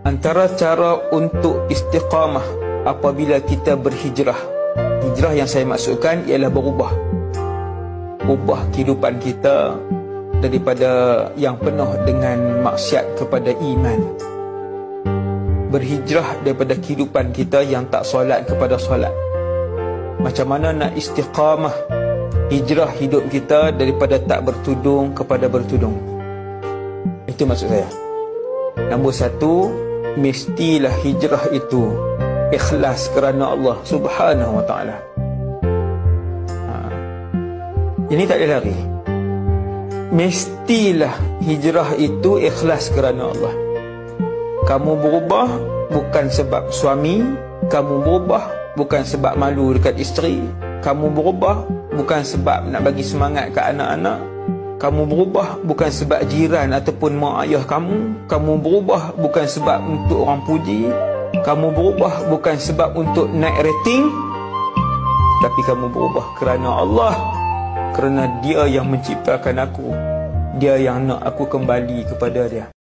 Antara cara untuk istiqamah apabila kita berhijrah, hijrah yang saya maksudkan ialah berubah kehidupan kita daripada yang penuh dengan maksiat kepada iman. Berhijrah daripada kehidupan kita yang tak solat kepada solat. Macam mana nak istiqamah, hijrah hidup kita daripada tak bertudung kepada bertudung. Itu maksud saya. Nombor satu, mestilah hijrah itu ikhlas kerana Allah Subhanahu wa ta'ala. Ini tak ada lari. Mestilah hijrah itu ikhlas kerana Allah. Kamu berubah bukan sebab suami, kamu berubah bukan sebab malu dekat isteri, kamu berubah bukan sebab nak bagi semangat ke anak-anak, kamu berubah bukan sebab jiran ataupun mak ayah kamu berubah bukan sebab untuk orang puji, kamu berubah bukan sebab untuk naik rating, tapi kamu berubah kerana Allah, kerana Dia yang menciptakan aku, Dia yang nak aku kembali kepada Dia.